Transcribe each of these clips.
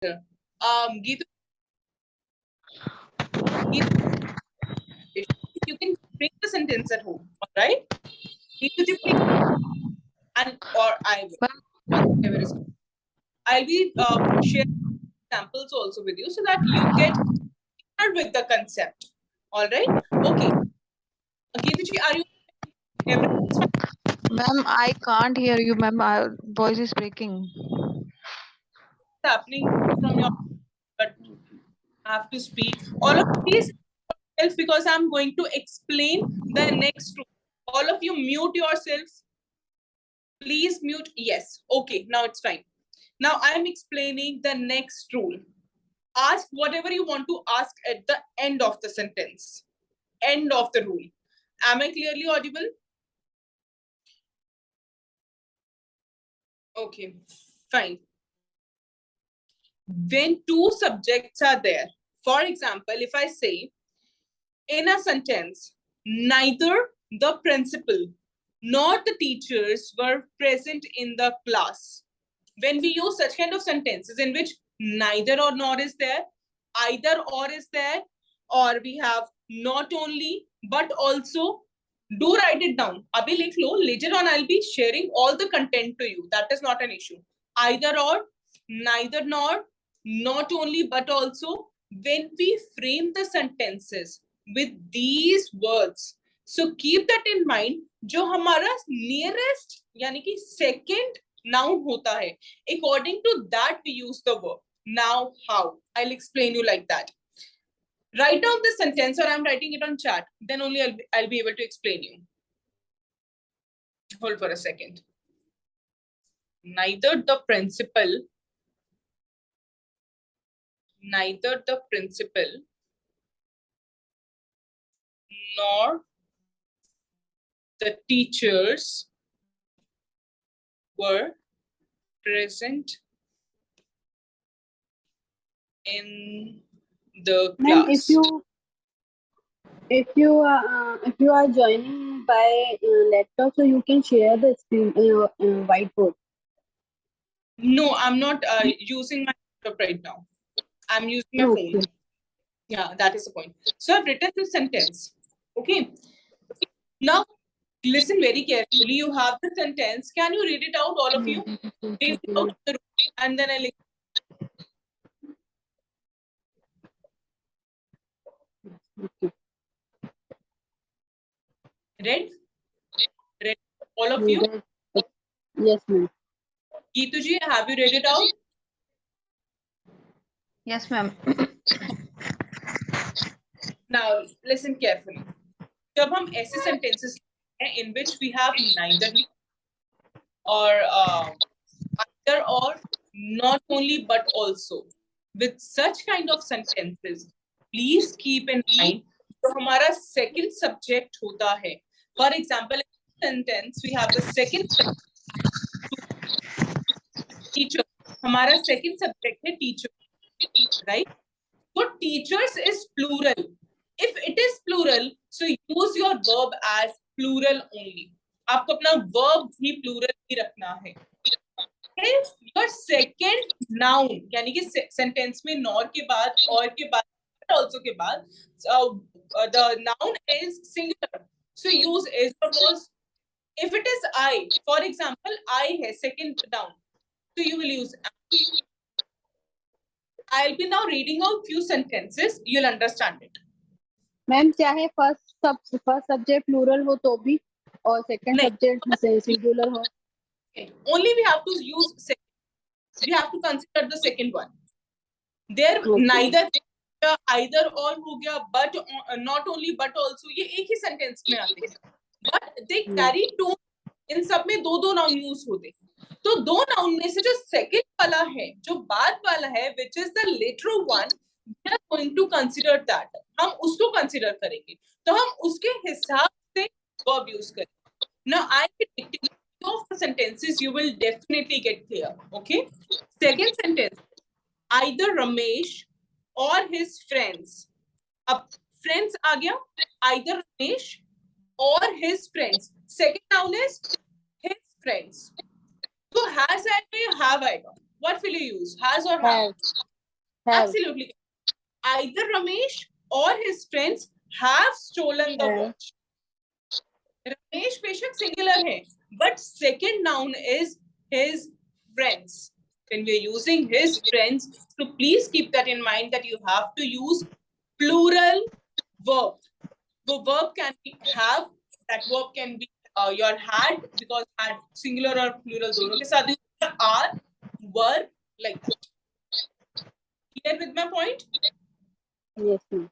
Geetu, you can bring the sentence at home, all right? Geetu ji, and or I will, whatever is. I'll be sharing examples also with you so that you get with the concept. All right. Okay. Geetu ji, are you? Everything's fine. Ma'am, I can't hear you, ma'am. Our voice is breaking. Happening from your, but have to speak. All of these because I'm going to explain the next rule. All of you mute yourselves. Please mute. Yes. Okay. Now it's fine. Now I'm explaining the next rule. Ask whatever you want to ask at the end of the sentence. End of the rule. Am I clearly audible? Okay. Fine. When two subjects are there, for example, if I say in a sentence, neither the principal nor the teachers were present in the class. When we use such kind of sentences in which neither or nor is there, either or is there, or we have not only but also, do write it down. Abhi likh lo. Later on, I'll be sharing all the content to you. That is not an issue. Either or, neither nor, not only but also. When we frame the sentences with these words, so keep that in mind. जो हमारा nearest यानी कि second noun होता है, according to that we use the verb. Now how? I'll explain you like that. Write down the sentence, or I'm writing it on chat. Then only I'll be able to explain you. Hold for a second. Neither the principal nor the teachers were present in the class. Ma'am, if you are joining by laptop, so you can share the screen whiteboard. No, I'm not using my laptop right now. I'm using my phone. Yeah, that is the point. So I've written this sentence. Okay. Now listen very carefully. You have the sentence. Can you read it out, all of you? Read it out, and then I'll. Read? Read? All of you? Yes, ma'am. Geetu ji, have you read it out? Yes, ma'am. Now listen carefully. जब हम ऐसे sentences in which we have neither or either or, not only but also, with such kind of sentences, please keep in mind जो हमारा second subject होता है. For example, in sentence we have the second teacher. हमारा second subject है teacher, right? So teachers is plural. If it is plural, so use your verb as plural only. आपको अपना verb भी plural ही रखना है. If your second noun, यानी कि sentence में nor के बाद, or के बाद, also के बाद, the noun is singular, so use is or was. If it is I, for example, I है second noun, so you will use am. I'll be now reading out few sentences. You'll understand it. Ma'am चाहे first subject plural हो तो भी और second subject singular हो. Only we have to use second. We have to consider the second one. There neither, either or हो गया, but not only but also, ये एक ही sentence में आते हैं. But they carry two. इन सब में दो noun use होते हैं. तो दो noun में से जो second वाला है, जो बाद वाला है, which is the later one, we are going to consider that. हम उसको consider करेंगे. तो हम उसके हिसाब से verb use करेंगे. Now I will dictate of the sentences, you will definitely get clear. Okay. Second sentence, either Ramesh or his friends. अब friends आ गया. Either Ramesh or his friends. Second noun is his friends. So has I or have I? What will you use? Has or have? Have. Absolutely. Either Ramesh or his friends have stolen the watch. Ramesh बेशक singular है, but second noun is his friends. When we're using his friends, so please keep that in mind that you have to use plural verb. The verb can be have, that verb can be your had, because had singular or plural दोनों के साथ are, were, like that. Clear with my point? Yes, ma'am.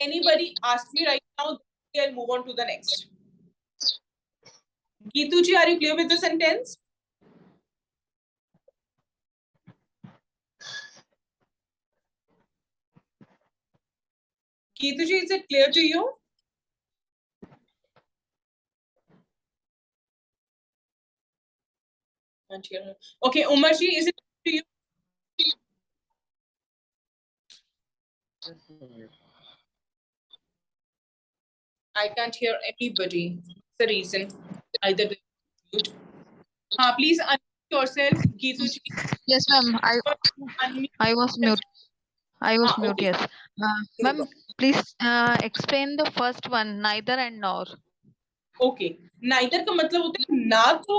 Anybody ask me right now, I'll move on to the next. Geetu ji, are you clear with the sentence? Geetu ji, is it clear to you? Okay, Umar ji, is it clear to you? I can't hear anybody. What's the reason? Either they mute. Please unmute yourself, Geetu ji. Yes, ma'am. I was mute. I was mute. Okay. Yes. Ma'am, please explain the first one. Neither and nor. Okay. Neither का मतलब होता है ना तो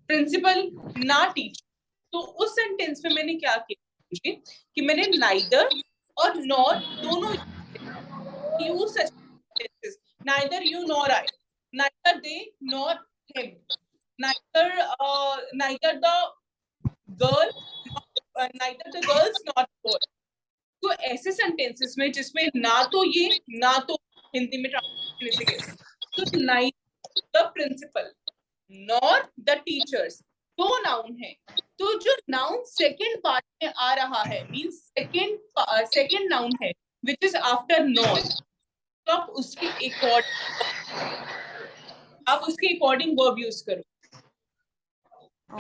principal ना teacher. तो उस sentence में मैंने क्या किया कि मैंने neither और nor दोनों use such sentences. Neither you nor I, neither they nor him, neither the girl, neither the girls nor the boy. तो ऐसे सेंटेंसेस में जिसमें ना तो ये ना तो हिंदी में ट्रांसलेशन इसे कहते हैं. तो neither the principal nor the teachers दो नाउन है. तो जो नाउन सेकंड पार्ट में आ रहा है मींस सेकंड नाउन है which is after nor. तो आप उसके अकॉर्डिंग वर्ब यूज करो.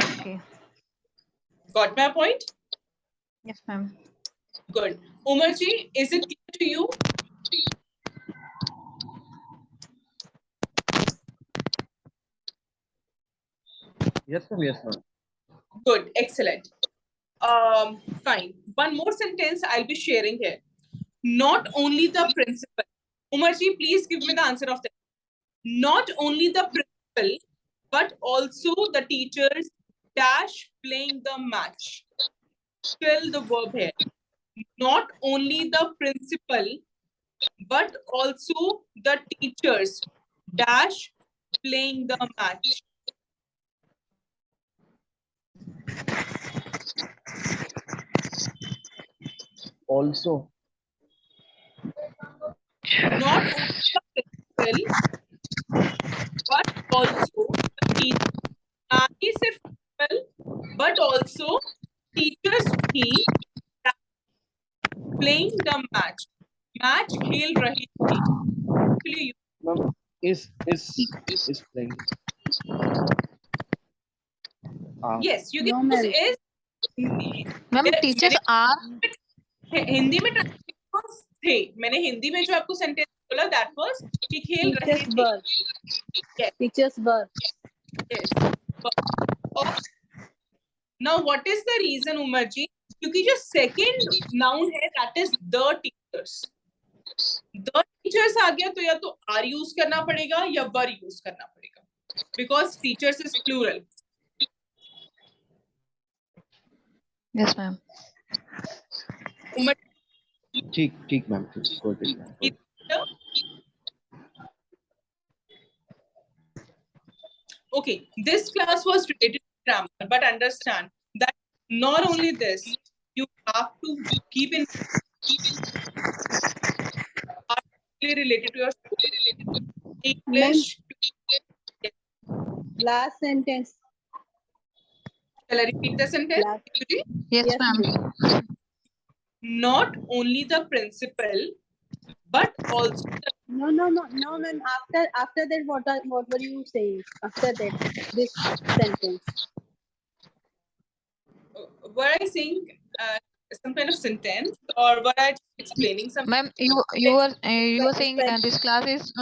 Okay. Got my point? Yes, ma'am. Good. Umar ji, is it clear to you? Yes, ma'am. Yes, ma'am. Good. Excellent. Fine. One more sentence I'll be sharing here. Not only the principal. Umar ji, please give me the answer of that. Not only the principal, but also the teachers dash playing the match. Fill the verb here. Not only the principal, but also the teachers dash playing the match. Also. Not only the principal, but also the teachers. ना ही सिर्फ principal, but also teachers भी playing the match. Match खेल रही थी. Actually, Ma'am, is playing. yes, you No, can use ma'am. is. Ma'am, teachers are. Hindi में translation थे. मैंने हिंदी में जो आपको सेंटेंस बोला that was कि खेल रहे Teachers थे. were. Yes. Teachers were. Yes. Now, what is the reason, Umar ji? क्योंकि जो second noun है that is the teachers. The teachers आ गया तो या तो are use करना पड़ेगा या were use करना पड़ेगा. Because teachers is plural. Yes, ma'am. Umar, ठीक ma'am. Got it, ma'am. Okay, this class was related to grammar, but understand that not only this, you have to keep in related to your English. Last sentence. Shall I repeat the sentence? Yes, Yes, ma'am. ma'am. Not only the principal, but also the, No, ma'am. After that, what were you saying? After that, this sentence. were I saying some kind of sentence, or were I explaining something? Ma'am, you were saying this class is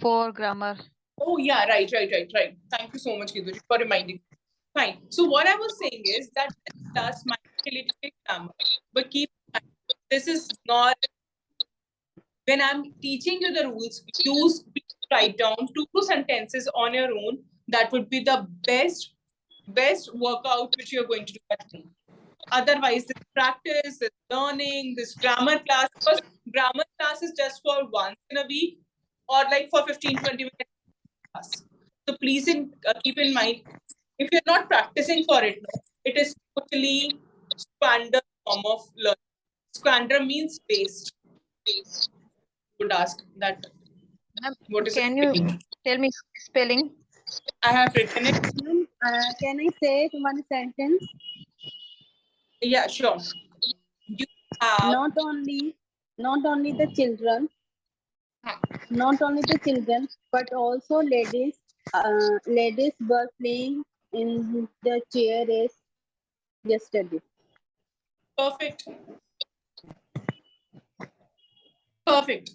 for grammar. Oh yeah, right. Thank you so much, Kiduji, for reminding me. Fine. So what I was saying is that this class might be related to grammar, but keep this is not, when I'm teaching you the rules, you write down 2 sentences on your own. That would be the best workout which you're going to do at home. Otherwise, this practice, this learning, this grammar class, because grammar class is just for once in a week or like for 15-20 minutes class. So please keep in mind, if you're not practicing for it, no, it is totally squander form of learning. Squander means waste. Would ask that. What is Can it? you tell me spelling? I have written it. Can I say one sentence? Yeah, sure. You have Not only the children, but also ladies. Ladies were playing in the chair race yesterday. perfect. Perfect.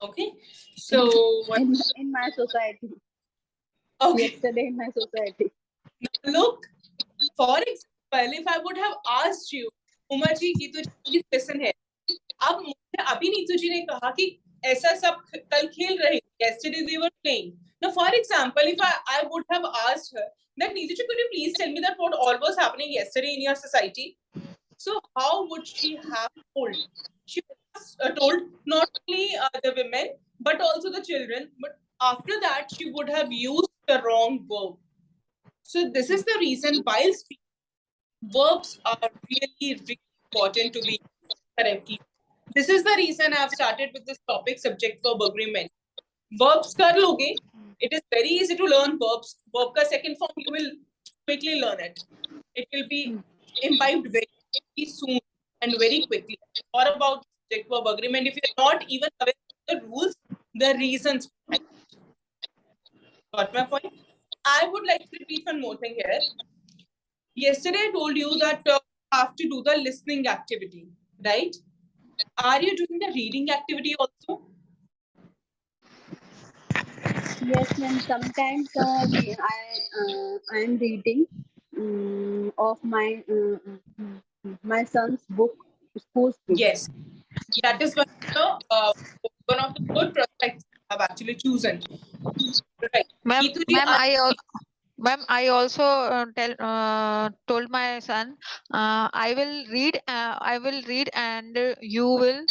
Okay. So what? In my society. Okay. Yesterday in my society. Look, for example, if I would have asked you, Uma ji की तो please listen here. अब मुझे अभी नीतू जी ने कहा कि ऐसा सब कल खेल रहे. Yesterday they were playing. Now, for example, if I would have asked her that Neetu ji, could you please tell me that what all was happening yesterday in your society? So how would she have told? She would have told not only the women but also the children. But after that, she would have used the wrong verb. So this is the reason while speaking, verbs are really, really important to be correctly. This is the reason I've started with this topic, subject verb agreement. Verbs kar loge, it is very easy to learn verbs. Verb ka second form, you will quickly learn it. It will be imbibed very soon and very quickly. Or about subject verb agreement, if you're not even aware of the rules, the reasons. Got my point? I would like to repeat one more thing here. Yesterday I told you that you have to do the listening activity, right? Are you doing the reading activity also? Yes, ma'am. Sometimes I am reading of my son's book, school's book. Yes, that is one of the good prospects I've actually chosen. Right. Ma'am, Neetu ji, ma'am, I also told my son, I will read and you will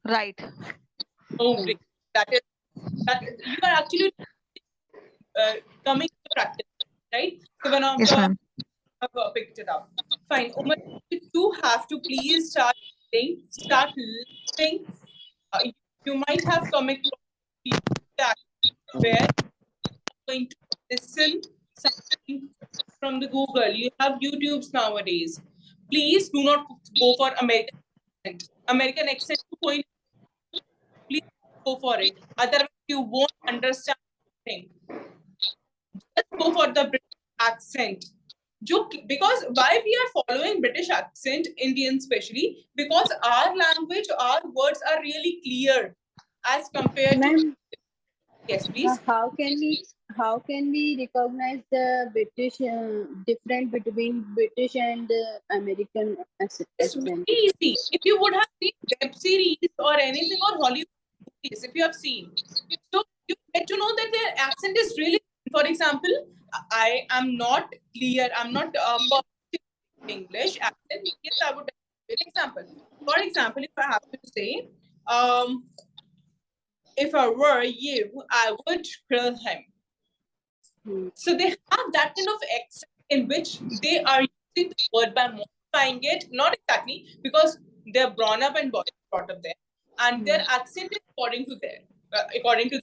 write. oh, great. That you are actually coming to practice, right? So one of Yes, the ma'am. I've picked it up. Fine. Umar, you have to please start reading, start listening. You might have come across that where you're going to listen something from the Google. You have YouTubes nowadays. Please do not go for American accent. American accent, please go for it. Otherwise, you won't understand anything. Just go for the British accent. Because why we are following British accent, Indian especially, because our language, our words are really clear as compared to. Yes, please. How can we recognize the British difference between British and American It's accent? very easy. If you would have seen web series or anything or Hollywood movies, if you have seen, so you get to know that their accent is really. For example, I am not clear. I'm not perfect in English accent. Yes, I would give an example. For example, if I have to say, if I were you, I would grill him. So they have that kind of accent in which they are using the word by modifying it, not exactly because they're brought up and brought up there, and their accent is according to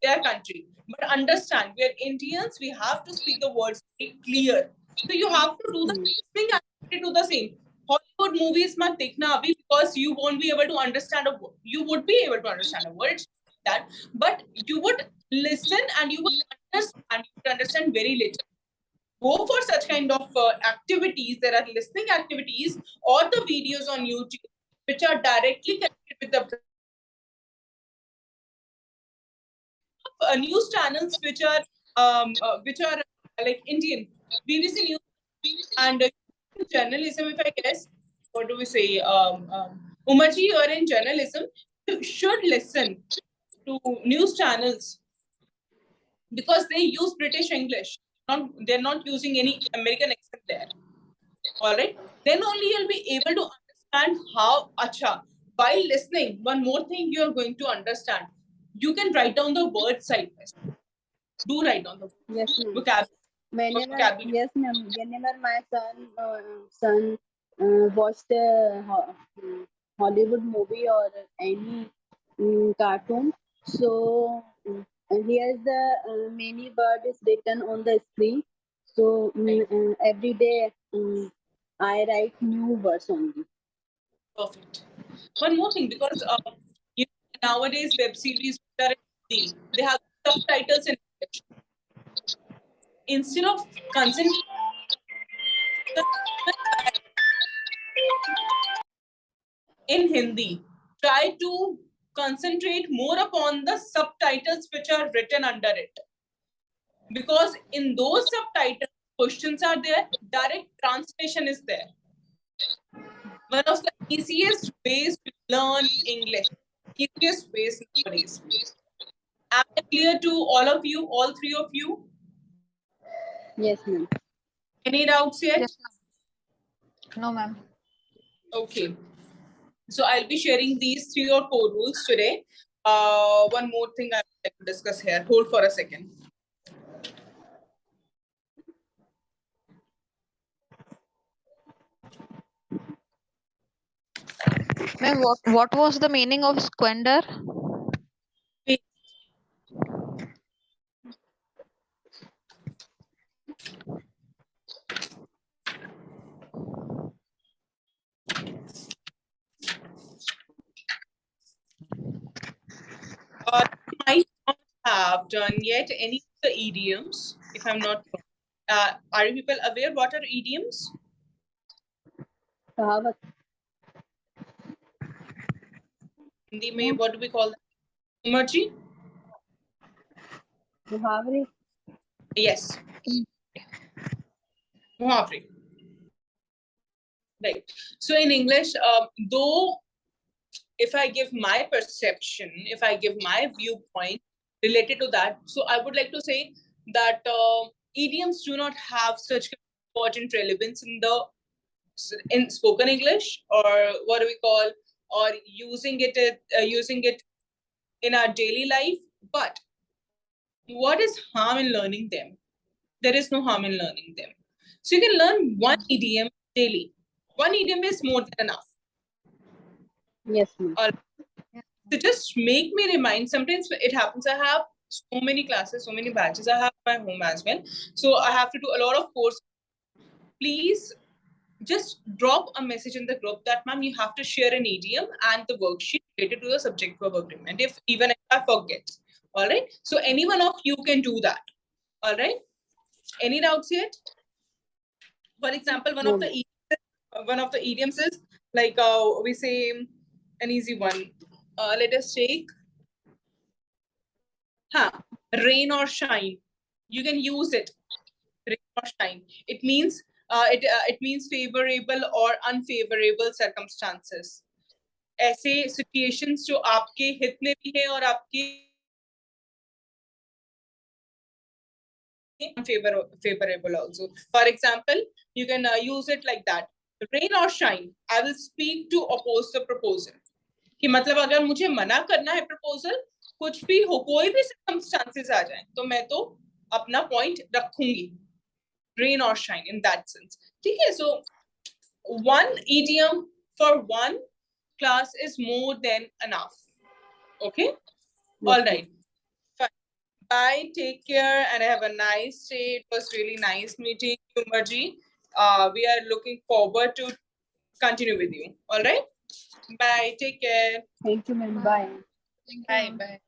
their country. But understand, we are Indians. We have to speak the words very clear. So you have to do the listening activity to the same. Hollywood movies mat dekhna abhi because you won't be able to understand a word. You would be able to understand a word that, but you would listen and you would understand very little. Go for such kind of activities. There are listening activities or the videos on YouTube which are directly connected with the news channels which are like Indian BBC News and journalism. If I guess, what do we say? Umarji, you are in journalism. You should listen to news channels because they use British English. They're not using any American accent there. All right. Then only you'll be able to understand how. Acha. While listening, one more thing you are going to understand. You can write down the word side by side. Do write down the Yes, ma'am. vocabulary. Yes, ma'am. Whenever my son watched a Hollywood movie or any cartoon, so here's the many word is written on the screen. So every day I write new words only. Perfect. One more thing, because you know, nowadays web series which are in Hindi, they have subtitles in English. Instead of concentrating in Hindi, try to concentrate more upon the subtitles which are written under it. Because in those subtitles, questions are there, direct translation is there. One of the easiest ways to learn English, easiest ways nowadays. Am I clear to all of you, all three of you? Yes, ma'am. Any doubts yet? Yes, ma'am. No, ma'am. Okay. So I'll be sharing these 3 or 4 rules today. One more thing I would like to discuss here. Hold for a second. Ma'am, what was the meaning of squander? Might not have done yet any of the idioms, if I'm not wrong. Are you people aware what are idioms? Kahavat. Hindi mein, what do we call them? Umarji? Muhavre. Yes. Muhavre. Right. So in English, though if I give my perception, if I give my viewpoint related to that, so I would like to say that idioms do not have such important relevance in spoken English, or what do we call, or using it in our daily life. But what is harm in learning them? There is no harm in learning them. So you can learn one idiom daily. One idiom is more than enough. Yes, ma'am. So just make me remind. Sometimes it happens. I have so many classes, so many batches. I have my home as well. So I have to do a lot of course. Please just drop a message in the group that, ma'am, you have to share an idiom and the worksheet related to the subject verb agreement. If I forget. All right. So any one of you can do that. All right. Any doubts yet? For example, one of the idioms is like we say an easy one. Let us take rain or shine. You can use it. Rain or shine. It means it means favorable or unfavorable circumstances. ऐसे situations जो आपके हित में भी है और आपके favorable also. For example, you can use it like that. Rain or shine, I will speak to oppose the proposal. कि मतलब अगर मुझे मना करना है proposal, कुछ भी हो, कोई भी circumstances आ जाए, तो मैं तो अपना point रखूंगी. Rain or shine in that sense. ठीक है? So one idiom for one class is more than enough. Okay? All right. Bye, take care, and have a nice day. It was really nice meeting you, Marji. We are looking forward to continue with you. All right? Bye, take care. Thank you, ma'am. Bye. Thank you, Bye, ma'am. bye.